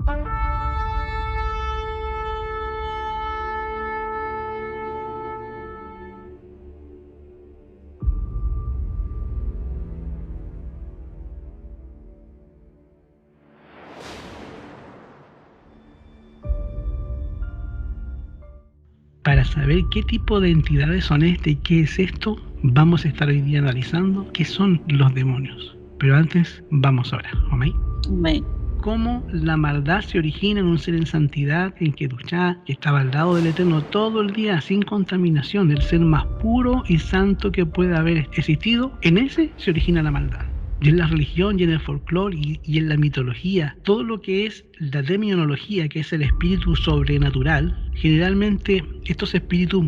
Para saber qué tipo de entidades son y qué es esto, vamos a estar hoy día analizando qué son los demonios. Pero antes, vamos ahora, ¿ok? Amén. Cómo la maldad se origina en un ser en santidad, en que estaba al lado del Eterno todo el día, sin contaminación, el ser más puro y santo que pueda haber existido, en ese se origina la maldad. Y en la religión, y en el folclore, y en la mitología, todo lo que es la demonología, que es el espíritu sobrenatural, generalmente estos espíritus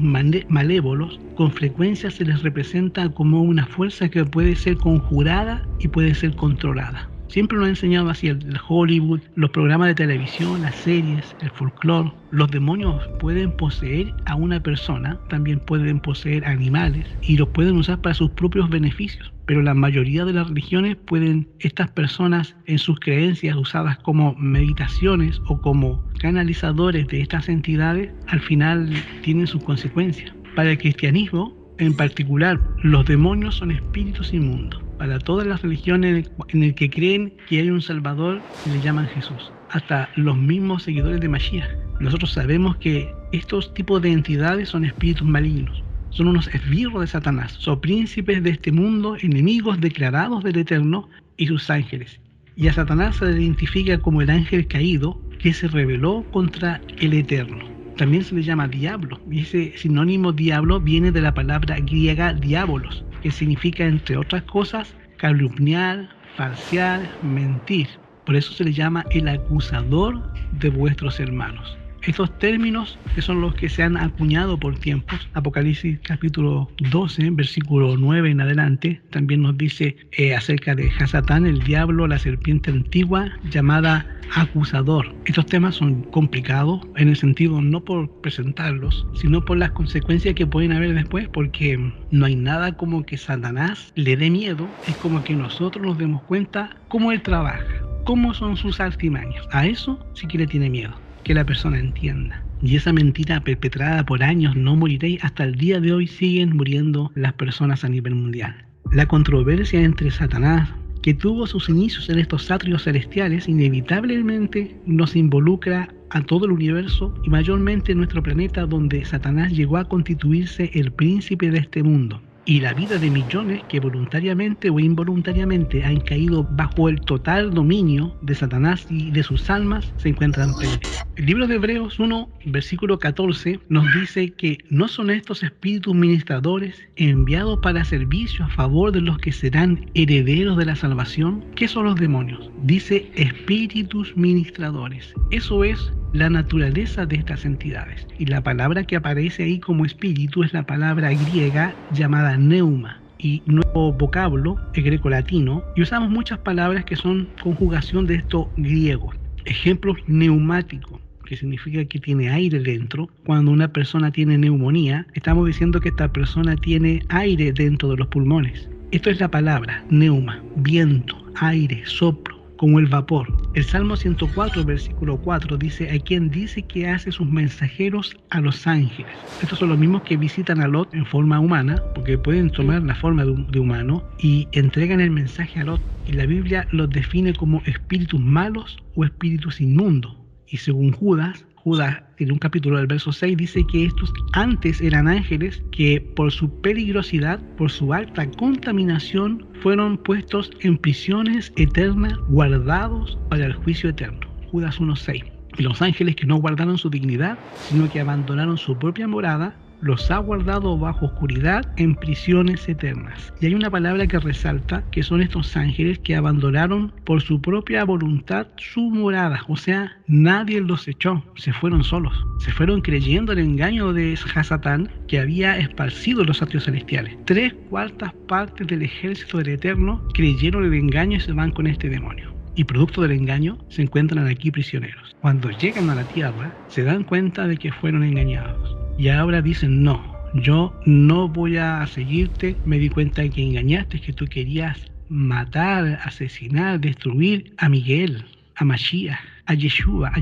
malévolos, con frecuencia se les representa como una fuerza que puede ser conjurada y puede ser controlada. Siempre nos ha enseñado así el Hollywood, los programas de televisión, las series, el folclore. Los demonios pueden poseer a una persona, también pueden poseer animales y los pueden usar para sus propios beneficios. Pero la mayoría de las religiones pueden, estas personas en sus creencias usadas como meditaciones o como canalizadores de estas entidades, al final tienen sus consecuencias. Para el cristianismo, en particular, los demonios son espíritus inmundos. Para todas las religiones en el que creen que hay un Salvador, le llaman Jesús. Hasta los mismos seguidores de Mashiach. Nosotros sabemos que estos tipos de entidades son espíritus malignos. Son unos esbirros de Satanás. Son príncipes de este mundo, enemigos declarados del Eterno y sus ángeles. Y a Satanás se le identifica como el ángel caído que se rebeló contra el Eterno. También se le llama diablo, y ese sinónimo diablo viene de la palabra griega diabolos, que significa, entre otras cosas, calumniar, falsear, mentir. Por eso se le llama el acusador de vuestros hermanos. Estos términos, que son los que se han acuñado por tiempos, Apocalipsis capítulo 12, versículo 9 en adelante, también nos dice acerca de Hasatán, el diablo, la serpiente antigua, llamada acusador. Estos temas son complicados en el sentido no por presentarlos, sino por las consecuencias que pueden haber después, porque no hay nada como que Satanás le dé miedo, es como que nosotros nos demos cuenta cómo él trabaja, cómo son sus artimañas. A eso sí que le tiene miedo, que la persona entienda. Y esa mentira perpetrada por años, no moriréis, hasta el día de hoy siguen muriendo las personas a nivel mundial. La controversia entre Satanás, que tuvo sus inicios en estos atrios celestiales, inevitablemente nos involucra a todo el universo y mayormente en nuestro planeta, donde Satanás llegó a constituirse el príncipe de este mundo. Y la vida de millones que voluntariamente o involuntariamente han caído bajo el total dominio de Satanás y de sus almas se encuentran perdidas. El libro de Hebreos 1, versículo 14, nos dice que no son estos espíritus ministradores enviados para servicio a favor de los que serán herederos de la salvación. ¿Qué son los demonios? Dice espíritus ministradores. Eso es la naturaleza de estas entidades. Y la palabra que aparece ahí como espíritu es la palabra griega llamada neuma. Y nuevo vocablo es greco-latino, y usamos muchas palabras que son conjugación de esto griego. Ejemplos: neumático, que significa que tiene aire dentro. Cuando una persona tiene neumonía, estamos diciendo que esta persona tiene aire dentro de los pulmones. Esto es la palabra neuma, viento, aire, soplo, como el vapor. El Salmo 104, versículo 4 dice: a quien dice que hace sus mensajeros a los ángeles. Estos son los mismos que visitan a Lot en forma humana, porque pueden tomar la forma de humano, y entregan el mensaje a Lot. Y la Biblia los define como espíritus malos o espíritus inmundos. Y según Judas, en un capítulo del verso 6, dice que estos antes eran ángeles que por su peligrosidad, por su alta contaminación, fueron puestos en prisiones eternas, guardados para el juicio eterno. Judas 1:6. Y los ángeles que no guardaron su dignidad, sino que abandonaron su propia morada, los ha guardado bajo oscuridad en prisiones eternas. Y hay una palabra que resalta, que son estos ángeles que abandonaron por su propia voluntad su morada. O sea, nadie los echó, se fueron solos. Se fueron creyendo el engaño de Hasatán, que había esparcido los atrios celestiales. 3/4 partes del ejército del Eterno creyeron el engaño y se van con este demonio. Y producto del engaño se encuentran aquí prisioneros. Cuando llegan a la tierra, se dan cuenta de que fueron engañados. Y ahora dicen: no, yo no voy a seguirte, me di cuenta de que engañaste, que tú querías matar, asesinar, destruir a Miguel, a Mashiach. a Yeshua,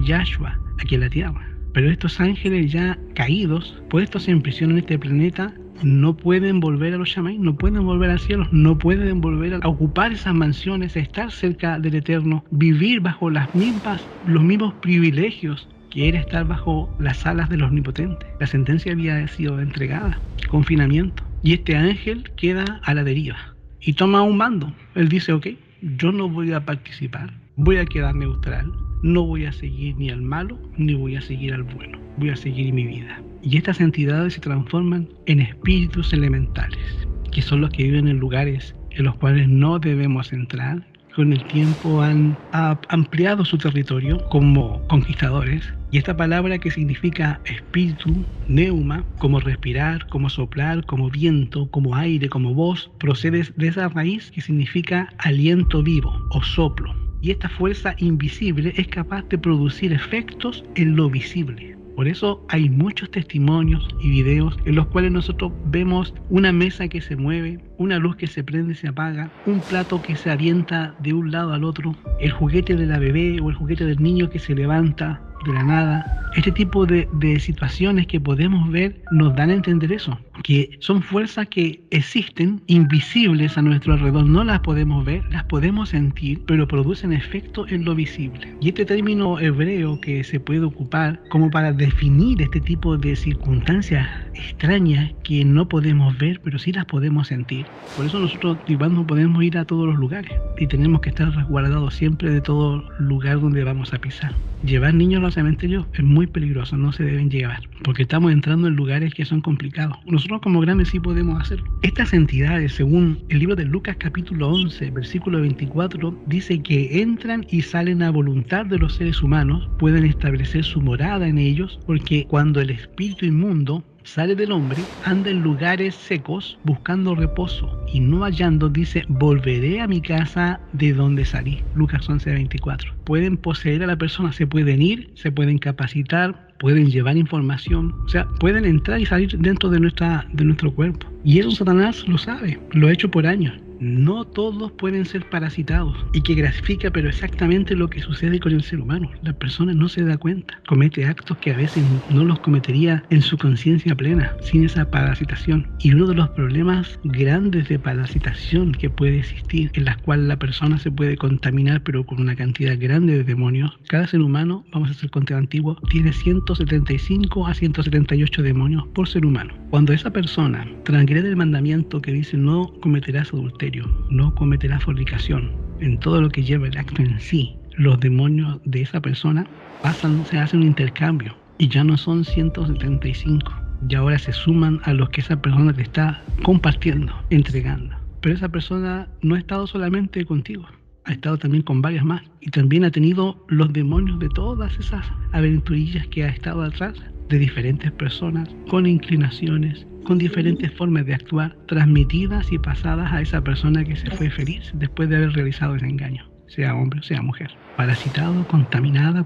aquí en la tierra. Pero estos ángeles ya caídos, puestos en prisión en este planeta, no pueden volver a los Shamayim, no pueden volver al cielo, no pueden volver a ocupar esas mansiones, a estar cerca del Eterno, vivir bajo los mismos privilegios que era estar bajo las alas del Omnipotente. La sentencia había sido entregada, confinamiento, y este ángel queda a la deriva y toma un bando. Él dice, ok, yo no voy a participar, voy a quedar neutral, no voy a seguir ni al malo ni voy a seguir al bueno, voy a seguir mi vida. Y estas entidades se transforman en espíritus elementales, que son los que viven en lugares en los cuales no debemos entrar. Con el tiempo han ampliado su territorio como conquistadores. Y esta palabra que significa espíritu, neuma, como respirar, como soplar, como viento, como aire, como voz, procede de esa raíz que significa aliento vivo o soplo. Y esta fuerza invisible es capaz de producir efectos en lo visible. Por eso hay muchos testimonios y videos en los cuales nosotros vemos una mesa que se mueve, una luz que se prende y se apaga, un plato que se avienta de un lado al otro, el juguete de la bebé o el juguete del niño que se levanta de la nada. Este tipo de situaciones que podemos ver nos dan a entender eso, que son fuerzas que existen invisibles a nuestro alrededor, no las podemos ver, las podemos sentir, pero producen efecto en lo visible. Y este término hebreo que se puede ocupar como para definir este tipo de circunstancias extrañas que no podemos ver, pero sí las podemos sentir. Por eso nosotros igual no podemos ir a todos los lugares y tenemos que estar resguardados siempre de todo lugar donde vamos a pisar. Llevar niños a los cementerios es muy peligroso, no se deben llevar, porque estamos entrando en lugares que son complicados. Nosotros como grandes sí podemos hacerlo. Estas entidades, según el libro de Lucas capítulo 11, versículo 24, dice que entran y salen a voluntad de los seres humanos, pueden establecer su morada en ellos, porque cuando el espíritu inmundo sale del hombre, anda en lugares secos buscando reposo y no hallando, dice, volveré a mi casa de donde salí. Lucas 11:24. Pueden poseer a la persona, se pueden ir, se pueden capacitar, pueden llevar información, o sea, pueden entrar y salir dentro de nuestro cuerpo. Y eso Satanás lo sabe, lo ha hecho por años. No todos pueden ser parasitados, y que grafica pero exactamente lo que sucede con el ser humano. La persona no se da cuenta, comete actos que a veces no los cometería en su conciencia plena, sin esa parasitación. Y uno de los problemas grandes de parasitación que puede existir, en las cuales la persona se puede contaminar pero con una cantidad grande de demonios. Cada ser humano, vamos a hacer conteo antiguo, tiene 175 a 178 demonios por ser humano. Cuando esa persona transgrede el mandamiento que dice no cometerás adulterio, no cometerás fornicación, en todo lo que lleva el acto en sí, los demonios de esa persona se hace un intercambio y ya no son 175, y ahora se suman a los que esa persona te está compartiendo, entregando. Pero esa persona no ha estado solamente contigo, ha estado también con varias más, y también ha tenido los demonios de todas esas aventurillas que ha estado atrás, de diferentes personas, con inclinaciones, con diferentes formas de actuar, transmitidas y pasadas a esa persona que se fue feliz después de haber realizado ese engaño, sea hombre o sea mujer, parasitado, contaminado.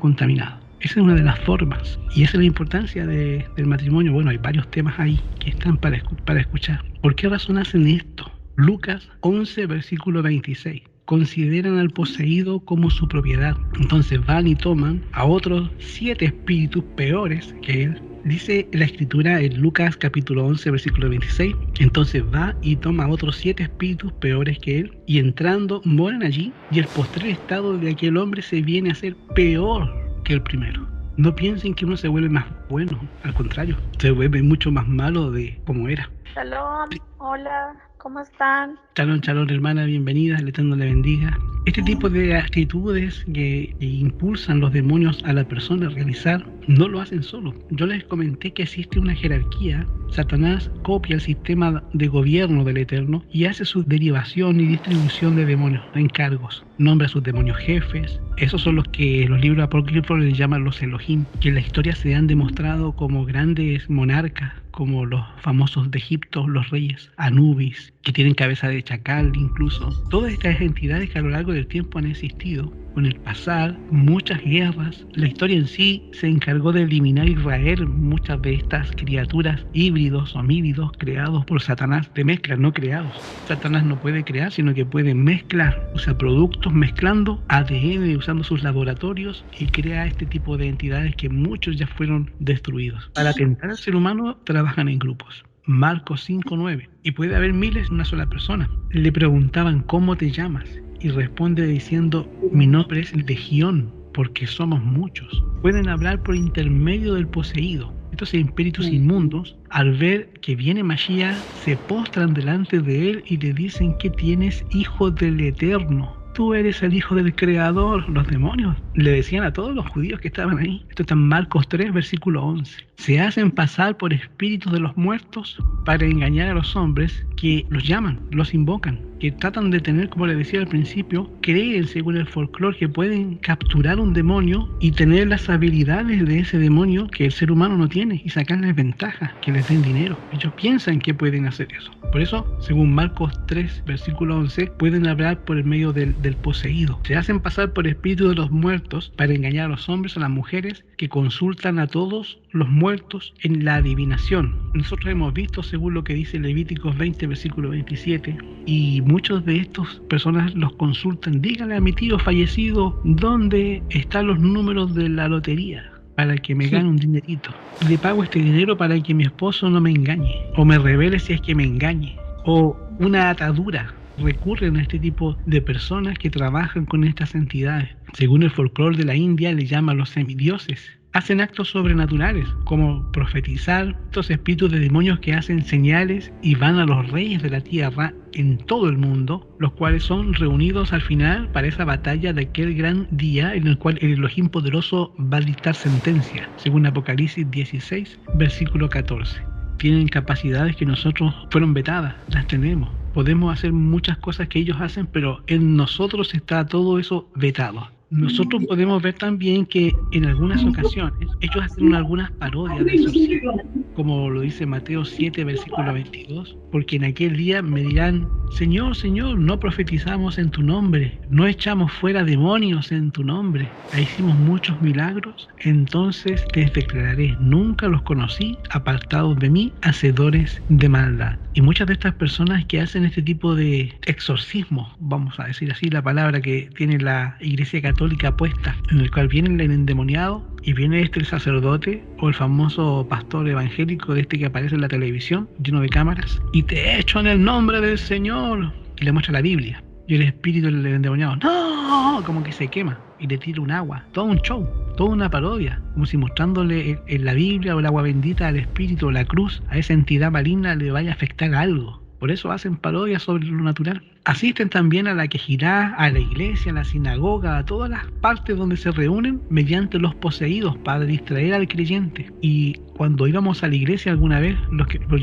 Esa es una de las formas, y esa es la importancia del matrimonio. Bueno, hay varios temas ahí que están para escuchar. ¿Por qué razón hacen esto? Lucas 11, versículo 26. Consideran al poseído como su propiedad. Entonces van y toman a otros 7 espíritus peores que él. Dice la escritura en Lucas capítulo 11, versículo 26. Entonces va y toma a otros 7 espíritus peores que él, y entrando moran allí, y el postrer estado de aquel hombre se viene a ser peor que el primero. No piensen que uno se vuelve más bueno, al contrario, se vuelve mucho más malo de como era. Shalom, hola, ¿cómo están? Shalom, hermana, bienvenida, el Eterno le bendiga. Este tipo de actitudes que impulsan los demonios a la persona a realizar, no lo hacen solo. Yo les comenté que existe una jerarquía. Satanás copia el sistema de gobierno del Eterno y hace su derivación y distribución de demonios en cargos. Nombra a sus demonios jefes. Esos son los que los libros apócrifos les llaman los Elohim, que en la historia se han demostrado como grandes monarcas, como los famosos de Egipto, los reyes, Anubis, que tienen cabeza de chacal incluso. Todas estas entidades que a lo largo del tiempo han existido, con el pasar, muchas guerras. La historia en sí se encargó de eliminar y raer muchas de estas criaturas híbridos, homínidos, creados por Satanás, de mezcla, no creados. Satanás no puede crear, sino que puede mezclar, o sea, productos muertos mezclando ADN, usando sus laboratorios, y crea este tipo de entidades que muchos ya fueron destruidos. Para atentar al ser humano trabajan en grupos. Marcos 5:9. Y puede haber miles en una sola persona. Le preguntaban, ¿cómo te llamas? Y responde diciendo, mi nombre es Legión, porque somos muchos. Pueden hablar por intermedio del poseído. Estos espíritus inmundos, al ver que viene Mashiach, se postran delante de él y le dicen que tienes, hijo del Eterno. Tú eres el hijo del Creador. Los demonios le decían a todos los judíos que estaban ahí. Esto está en Marcos 3, versículo 11. Se hacen pasar por espíritus de los muertos para engañar a los hombres que los llaman, los invocan, que tratan de tener, como les decía al principio, creen según el folclore que pueden capturar un demonio y tener las habilidades de ese demonio que el ser humano no tiene y sacarles ventaja, que les den dinero. Ellos piensan que pueden hacer eso. Por eso, según Marcos 3, versículo 11, pueden hablar por el medio del poseído. Se hacen pasar por espíritus de los muertos para engañar a los hombres, a las mujeres, que consultan a todos los muertos en la adivinación. Nosotros hemos visto, según lo que dice Levíticos 20, versículo 27, y muchos de estos personas los consultan. Dígale a mi tío fallecido dónde están los números de la lotería para que me gane un dinerito. Le pago este dinero para que mi esposo no me engañe, o me revele si es que me engañe, o una atadura. Recurren a este tipo de personas que trabajan con estas entidades. Según el folclore de la India, le llaman los semidioses. Hacen actos sobrenaturales, como profetizar. Estos espíritus de demonios que hacen señales y van a los reyes de la tierra en todo el mundo, los cuales son reunidos al final para esa batalla de aquel gran día en el cual el Elohim poderoso va a dictar sentencia, según Apocalipsis 16, versículo 14. Tienen capacidades que nosotros fueron vetadas, las tenemos. Podemos hacer muchas cosas que ellos hacen, pero en nosotros está todo eso vetado. Nosotros podemos ver también que en algunas ocasiones ellos hacen algunas parodias de exorcismo, como lo dice Mateo 7, versículo 22, porque en aquel día me dirán, Señor, Señor, no profetizamos en tu nombre, no echamos fuera demonios en tu nombre, hicimos muchos milagros, entonces les declararé, nunca los conocí, apartados de mí, hacedores de maldad. Y muchas de estas personas que hacen este tipo de exorcismo, vamos a decir así la palabra que tiene la Iglesia Católica puesta, en el cual viene el endemoniado y viene el sacerdote o el famoso pastor evangélico que aparece en la televisión, lleno de cámaras, y te echo en el nombre del Señor, y le muestra la Biblia. Y el espíritu del endemoniado, ¡no!, como que se quema y le tira un agua. Todo un show, toda una parodia, como si mostrándole en la Biblia o el agua bendita al espíritu o la cruz, a esa entidad maligna le vaya a afectar algo. Por eso hacen parodias sobre lo natural. Asisten también a la quejirá, a la iglesia, a la sinagoga, a todas las partes donde se reúnen mediante los poseídos para distraer al creyente. Y cuando íbamos a la iglesia alguna vez,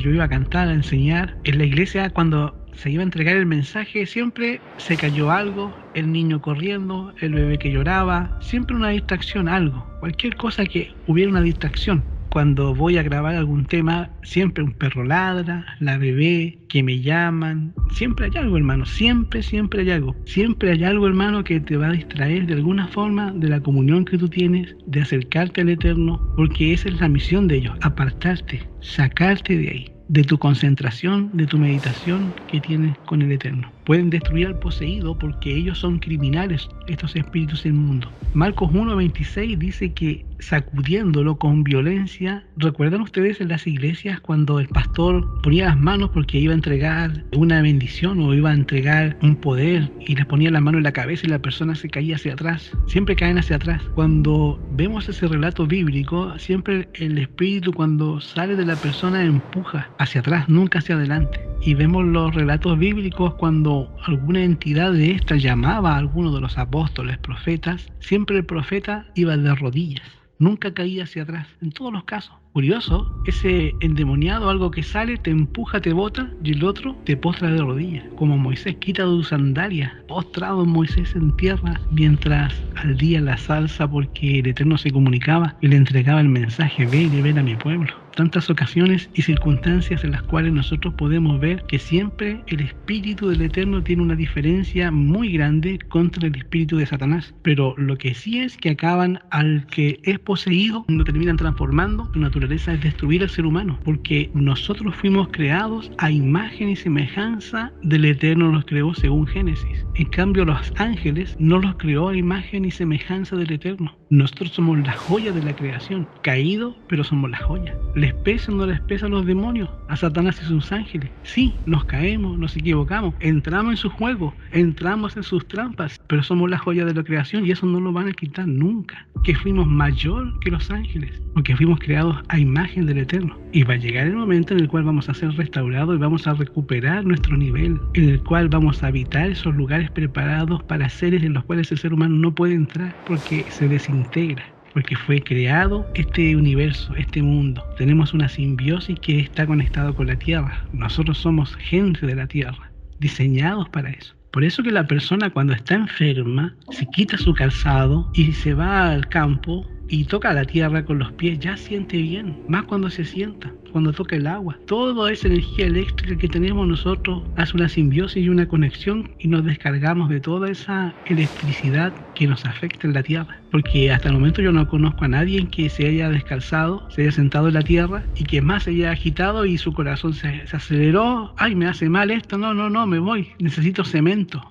yo iba a cantar, a enseñar, en la iglesia cuando se iba a entregar el mensaje, siempre se cayó algo, el niño corriendo, el bebé que lloraba, siempre una distracción, algo, cualquier cosa que hubiera una distracción. Cuando voy a grabar algún tema, siempre un perro ladra, la bebé, que me llaman, siempre hay algo, hermano, siempre hay algo. Siempre hay algo, hermano, que te va a distraer de alguna forma de la comunión que tú tienes, de acercarte al Eterno, porque esa es la misión de ellos, apartarte, sacarte de ahí, de tu concentración, de tu meditación que tienes con el Eterno. Pueden destruir al poseído porque ellos son criminales, estos espíritus inmundos. Marcos 1:26 dice que sacudiéndolo con violencia. ¿Recuerdan ustedes en las iglesias cuando el pastor ponía las manos porque iba a entregar una bendición o iba a entregar un poder y les ponía la mano en la cabeza y la persona se caía hacia atrás? Siempre caen hacia atrás. Cuando vemos ese relato bíblico, siempre el espíritu cuando sale de la persona empuja hacia atrás, nunca hacia adelante. Y vemos los relatos bíblicos cuando alguna entidad de esta llamaba a alguno de los apóstoles, profetas, siempre el profeta iba de rodillas, nunca caía hacia atrás, en todos los casos. Curioso, ese endemoniado, algo que sale, te empuja, te bota, y el otro te postra de rodillas, como Moisés, quita tus sandalias, postrado Moisés en tierra, mientras ardía la salsa porque el Eterno se comunicaba y le entregaba el mensaje, ve y libera a mi pueblo. Tantas ocasiones y circunstancias en las cuales nosotros podemos ver que siempre el espíritu del Eterno tiene una diferencia muy grande contra el espíritu de Satanás. Pero lo que sí es que acaban al que es poseído, lo terminan transformando, su naturaleza naturaleza es destruir al ser humano, porque nosotros fuimos creados a imagen y semejanza del Eterno, los creó según Génesis. En cambio, los ángeles no los creó a imagen y semejanza del Eterno. Nosotros somos la joya de la creación, caído, pero somos la joya. ¿Les pesa o no les pesa a los demonios, a Satanás y sus ángeles? Sí, nos caemos, nos equivocamos, entramos en su juego, entramos en sus trampas, pero somos la joya de la creación y eso no lo van a quitar nunca. Que fuimos mayor que los ángeles, porque fuimos creados a imagen del Eterno. Y va a llegar el momento en el cual vamos a ser restaurados y vamos a recuperar nuestro nivel, en el cual vamos a habitar esos lugares preparados para seres en los cuales el ser humano no puede entrar porque se desintegra. Porque fue creado este universo, este mundo. Tenemos una simbiosis que está conectada con la Tierra. Nosotros somos gente de la Tierra, diseñados para eso. Por eso que la persona cuando está enferma se quita su calzado y se va al campo y toca la tierra con los pies, ya siente bien, más cuando se sienta, cuando toca el agua. Toda esa energía eléctrica que tenemos nosotros hace una simbiosis y una conexión y nos descargamos de toda esa electricidad que nos afecta en la tierra. Porque hasta el momento yo no conozco a nadie que se haya descalzado, se haya sentado en la tierra y que más se haya agitado y su corazón se aceleró. Ay, me hace mal esto, no, me voy, necesito cemento.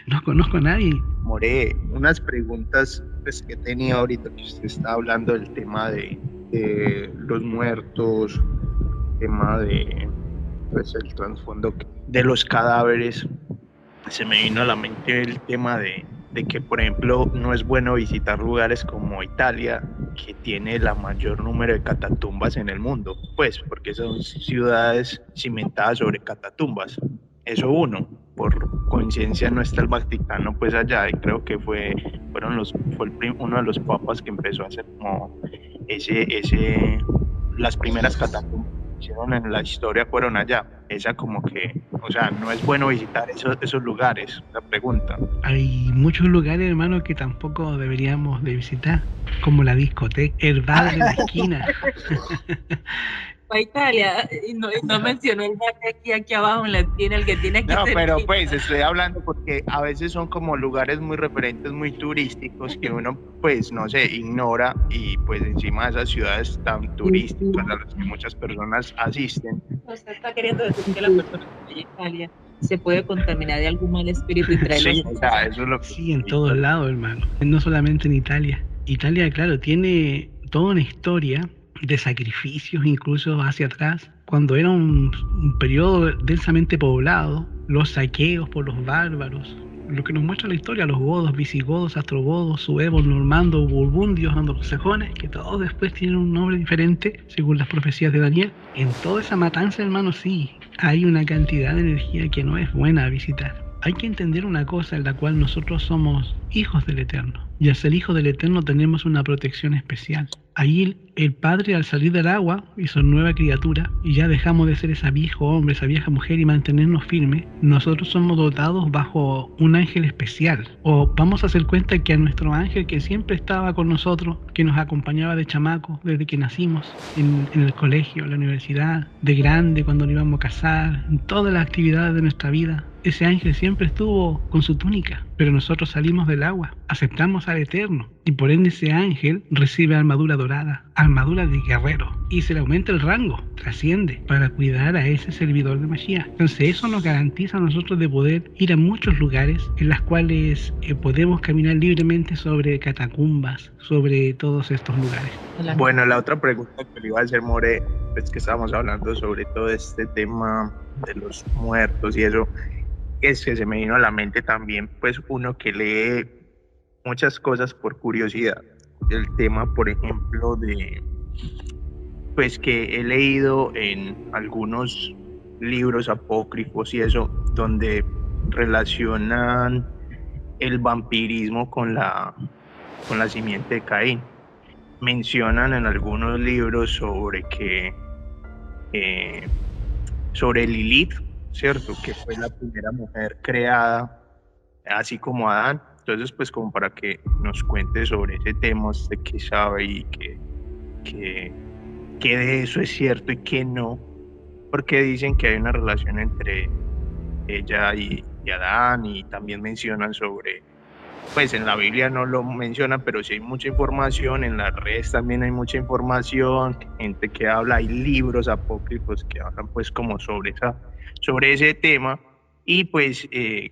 No conozco a nadie. More, unas preguntas pues, que tenía ahorita que usted está hablando del tema de los muertos, tema de pues, el trasfondo de los cadáveres. Se me vino a la mente el tema de que, por ejemplo, no es bueno visitar lugares como Italia, que tiene la mayor número de catatumbas en el mundo, pues porque son ciudades cimentadas sobre catatumbas. Eso uno, por coincidencia no está el Vaticano pues allá y creo que fue uno de los papas que empezó a hacer como las primeras catacumbas que hicieron en la historia fueron allá. Esa como que, o sea, no es bueno visitar esos lugares, la pregunta. Hay muchos lugares, hermano, que tampoco deberíamos de visitar, como la discoteca, el bar de la esquina. A Italia, y no mencionó el bar de aquí abajo en la esquina, el que tiene aquí. No, pero pues estoy hablando porque a veces son como lugares muy referentes, muy turísticos que uno pues no sé, ignora y pues encima de esas ciudades tan turísticas a las que muchas personas asisten. Usted está queriendo decir que la persona que vaya a Italia se puede contaminar de algún mal espíritu y traerlo. Sí, o sea, eso es lo que... Sí, en todos lados, hermano, no solamente en Italia. Italia, claro, tiene toda una historia de sacrificios incluso hacia atrás, cuando era un periodo densamente poblado, los saqueos por los bárbaros, lo que nos muestra la historia, los godos, visigodos, astrogodos, suevos, normandos, burgundios, anglosajones, que todos después tienen un nombre diferente según las profecías de Daniel. En toda esa matanza, hermano, sí, hay una cantidad de energía que no es buena a visitar. Hay que entender una cosa en la cual nosotros somos hijos del Eterno. Y al ser hijos del Eterno tenemos una protección especial. Ahí el Padre, al salir del agua, hizo nueva criatura y ya dejamos de ser ese viejo hombre, esa vieja mujer y mantenernos firmes. Nosotros somos dotados bajo un ángel especial. O vamos a hacer cuenta que a nuestro ángel que siempre estaba con nosotros, que nos acompañaba de chamaco desde que nacimos, en el colegio, en la universidad, de grande, cuando nos íbamos a casar, en todas las actividades de nuestra vida, ese ángel siempre estuvo con su túnica, pero nosotros salimos del agua, aceptamos al Eterno y por ende ese ángel recibe armadura dorada, armadura de guerrero y se le aumenta el rango, trasciende para cuidar a ese servidor de Mashiach. Entonces eso nos garantiza a nosotros de poder ir a muchos lugares en los cuales podemos caminar libremente sobre catacumbas, sobre todos estos lugares. Bueno, la otra pregunta que le iba a hacer, More, es que estábamos hablando sobre todo este tema de los muertos y eso, es que se me vino a la mente también, pues uno que lee muchas cosas por curiosidad. El tema, por ejemplo, de, pues que he leído en algunos libros apócrifos y eso, donde relacionan el vampirismo con la simiente de Caín. Mencionan en algunos libros sobre que sobre Lilith, ¿cierto? Que fue la primera mujer creada, así como Adán. Entonces, pues como para que nos cuente sobre ese tema, usted que sabe y que de eso es cierto y que no, porque dicen que hay una relación entre ella y Adán, y también mencionan sobre pues en la Biblia no lo menciona, pero sí hay mucha información, en las redes también hay mucha información, gente que habla, hay libros apócrifos que hablan pues como sobre ese tema, y pues qué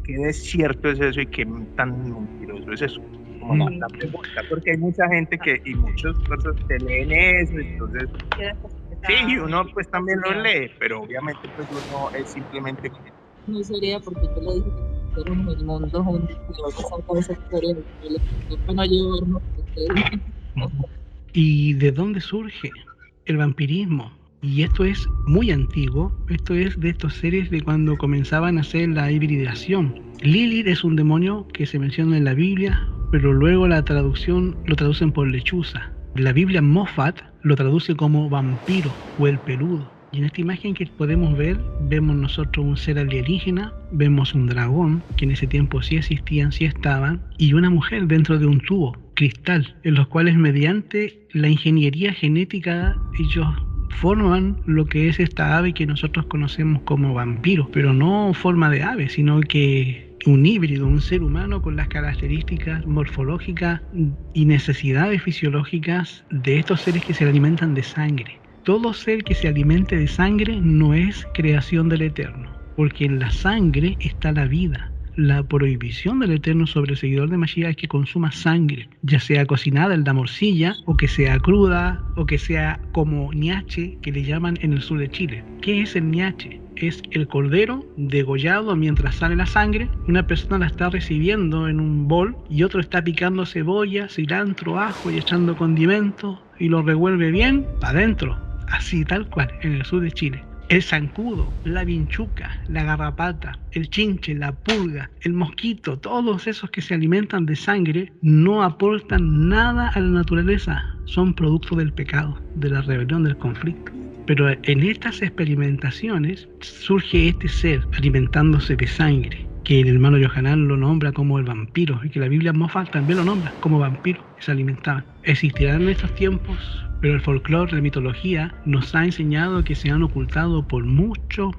de cierto es eso y qué tan mentiroso es eso. Como la pregunta, porque hay mucha gente y muchas personas que leen eso, entonces sí, uno pues también lo lee, pero obviamente pues uno es simplemente... No sería porque yo le dije que éramos el mundo juntos y ahora saca esa historia para no llevarnos. ¿Y de dónde surge el vampirismo? Y esto es muy antiguo, esto es de estos seres de cuando comenzaban a hacer la hibridación. Lilith es un demonio que se menciona en la Biblia, pero luego la traducción lo traducen por lechuza. La Biblia Moffat lo traduce como vampiro o el peludo. Y en esta imagen que podemos ver, vemos nosotros un ser alienígena, vemos un dragón, que en ese tiempo sí existían, sí estaban, y una mujer dentro de un tubo, cristal, en los cuales mediante la ingeniería genética ellos forman lo que es esta ave que nosotros conocemos como vampiro, pero no forma de ave, sino que un híbrido, un ser humano con las características morfológicas y necesidades fisiológicas de estos seres que se alimentan de sangre. Todo ser que se alimente de sangre no es creación del Eterno, porque en la sangre está la vida. La prohibición del Eterno sobre el seguidor de Mashiach es que consuma sangre, ya sea cocinada en la morcilla, o que sea cruda, o que sea como ñache, que le llaman en el sur de Chile. ¿Qué es el ñache? Es el cordero degollado mientras sale la sangre. Una persona la está recibiendo en un bol y otro está picando cebolla, cilantro, ajo y echando condimentos y lo revuelve bien para adentro. Así tal cual, en el sur de Chile. El zancudo, la vinchuca, la garrapata, el chinche, la pulga, el mosquito, todos esos que se alimentan de sangre no aportan nada a la naturaleza, son producto del pecado, de la rebelión, del conflicto. Pero en estas experimentaciones surge este ser alimentándose de sangre, que el hermano Yohanan lo nombra como el vampiro, y que la Biblia Moffat también lo nombra como vampiro, que se alimentaban. Existirán en estos tiempos, pero el folclore, la mitología, nos ha enseñado que se han ocultado por mucho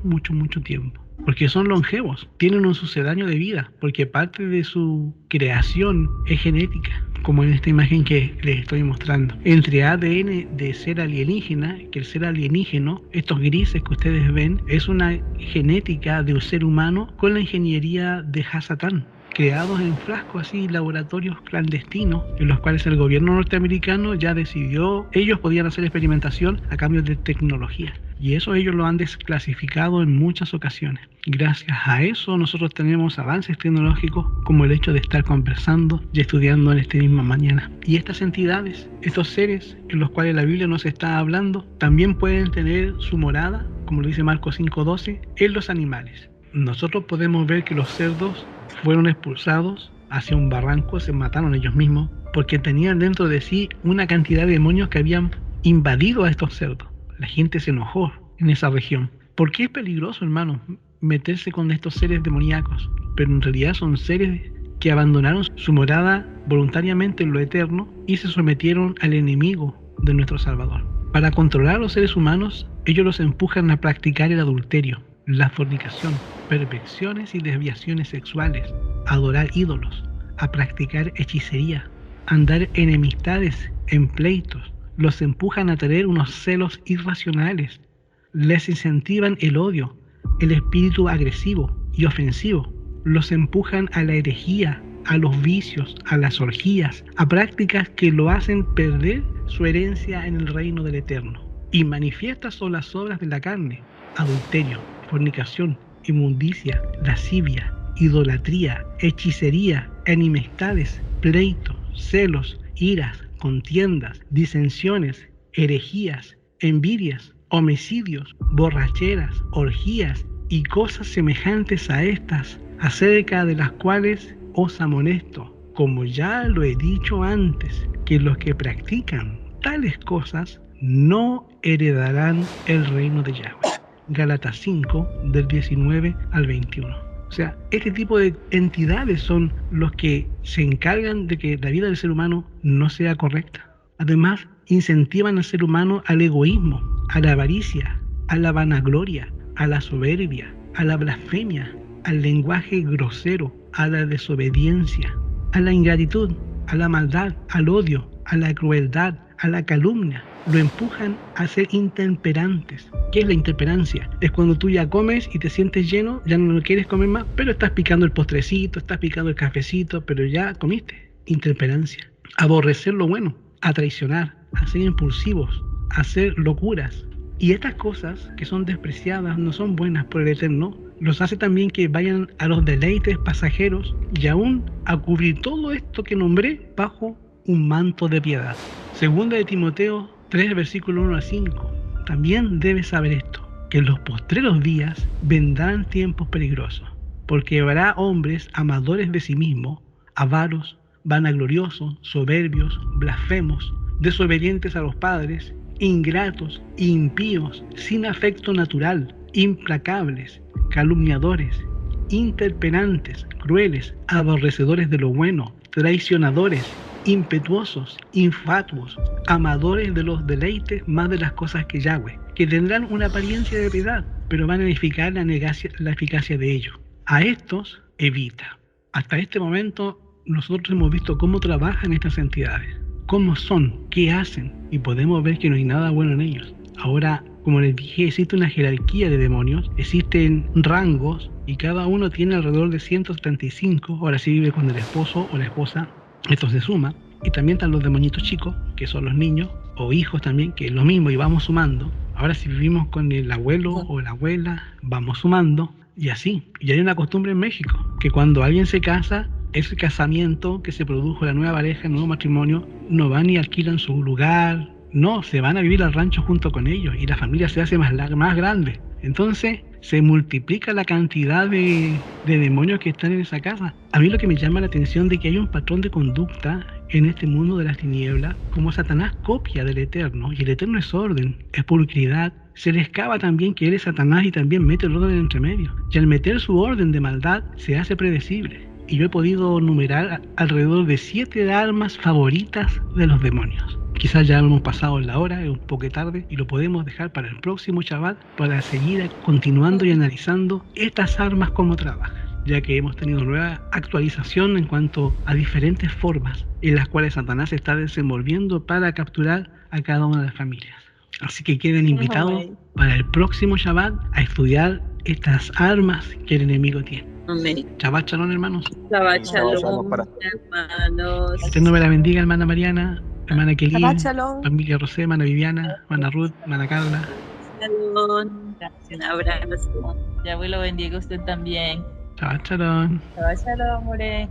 tiempo. Porque son longevos, tienen un sucedáneo de vida, porque parte de su creación es genética, como en esta imagen que les estoy mostrando. Entre ADN de ser alienígena, que el ser alienígeno, estos grises que ustedes ven, es una genética de un ser humano con la ingeniería de Hasatán, creados en frascos así, laboratorios clandestinos, en los cuales el gobierno norteamericano ya decidió, ellos podían hacer experimentación a cambio de tecnología. Y eso ellos lo han desclasificado en muchas ocasiones. Gracias a eso nosotros tenemos avances tecnológicos como el hecho de estar conversando y estudiando en esta misma mañana. Y estas entidades, estos seres en los cuales la Biblia nos está hablando, también pueden tener su morada, como lo dice Marcos 5:12, en los animales. Nosotros podemos ver que los cerdos fueron expulsados hacia un barranco, se mataron ellos mismos, porque tenían dentro de sí una cantidad de demonios que habían invadido a estos cerdos. La gente se enojó en esa región. ¿Por qué es peligroso, hermano, meterse con estos seres demoníacos? Pero en realidad son seres que abandonaron su morada voluntariamente en lo eterno y se sometieron al enemigo de nuestro Salvador. Para controlar a los seres humanos, ellos los empujan a practicar el adulterio, la fornicación, perversiones y desviaciones sexuales, a adorar ídolos, a practicar hechicería, a andar enemistades en pleitos. Los empujan a tener unos celos irracionales, les incentivan el odio, el espíritu agresivo y ofensivo, los empujan a la herejía, a los vicios, a las orgías, a prácticas que lo hacen perder su herencia en el reino del Eterno. Y manifiestas son las obras de la carne: adulterio, fornicación, inmundicia, lascivia, idolatría, hechicería, enemistades, pleitos, celos, iras, contiendas, disensiones, herejías, envidias, homicidios, borracheras, orgías y cosas semejantes a estas, acerca de las cuales os amonesto, como ya lo he dicho antes, que los que practican tales cosas no heredarán el reino de Yahweh. Gálatas 5, del 19 al 21. O sea, este tipo de entidades son los que se encargan de que la vida del ser humano no sea correcta. Además, incentivan al ser humano al egoísmo, a la avaricia, a la vanagloria, a la soberbia, a la blasfemia, al lenguaje grosero, a la desobediencia, a la ingratitud, a la maldad, al odio, a la crueldad, a la calumnia. Lo empujan a ser intemperantes. ¿Qué es la intemperancia? Es cuando tú ya comes y te sientes lleno, ya no quieres comer más, pero estás picando el postrecito, estás picando el cafecito, pero ya comiste. Intemperancia. Aborrecer lo bueno, a traicionar, a ser impulsivos, a hacer locuras. Y estas cosas que son despreciadas no son buenas por el Eterno, los hace también que vayan a los deleites pasajeros y aún a cubrir todo esto que nombré bajo un manto de piedad. Segunda de Timoteo 3, versículo 1 a 5. También debes saber esto, que en los postreros días vendrán tiempos peligrosos, porque habrá hombres amadores de sí mismos, avaros, vanagloriosos, soberbios, blasfemos, desobedientes a los padres, ingratos, impíos, sin afecto natural, implacables, calumniadores, interperantes, crueles, aborrecedores de lo bueno, traicionadores, impetuosos, infatuos, amadores de los deleites más de las cosas que Yahweh, que tendrán una apariencia de piedad, pero van a edificar la eficacia de ello. A estos evita. Hasta este momento nosotros hemos visto cómo trabajan estas entidades, cómo son, qué hacen, y podemos ver que no hay nada bueno en ellos. Ahora, como les dije, existe una jerarquía de demonios, existen rangos, y cada uno tiene alrededor de 175, ahora sí vive con el esposo o la esposa, esto se suma, y también están los demonitos chicos, que son los niños, o hijos también, que es lo mismo, y vamos sumando. Ahora si vivimos con el abuelo o la abuela, vamos sumando, y así. Y hay una costumbre en México, que cuando alguien se casa, ese casamiento que se produjo, la nueva pareja, el nuevo matrimonio, no van y alquilan su lugar, no, se van a vivir al rancho junto con ellos y la familia se hace más grande. Entonces se multiplica la cantidad de demonios que están en esa casa. A mí lo que me llama la atención de que hay un patrón de conducta en este mundo de las tinieblas, como Satanás copia del Eterno, y el Eterno es orden, es pulcriedad. Se le escapa también que él es Satanás y también mete el orden entre medio. Y al meter su orden de maldad se hace predecible. Y yo he podido numerar alrededor de 7 armas favoritas de los demonios. Quizás ya lo hemos pasado en la hora, es un poco tarde, y lo podemos dejar para el próximo Shabbat para seguir continuando y analizando estas armas cómo trabajan, ya que hemos tenido nueva actualización en cuanto a diferentes formas en las cuales Satanás se está desenvolviendo para capturar a cada una de las familias. Así que queden invitados para el próximo Shabbat a estudiar estas armas que el enemigo tiene. Amén. Shabbat shalom, hermanos. Shabbat shalom, Shalom, hermanos. Que Dios me la bendiga, hermana Mariana, hermana Kelly, Shabbat shalom. familia Rosé, hermana Viviana, hermana Ruth, hermana Carla. Shalom. Un abrazo. Yahweh lo bendiga a usted también. Shabbat shalom. Shabbat shalom, more.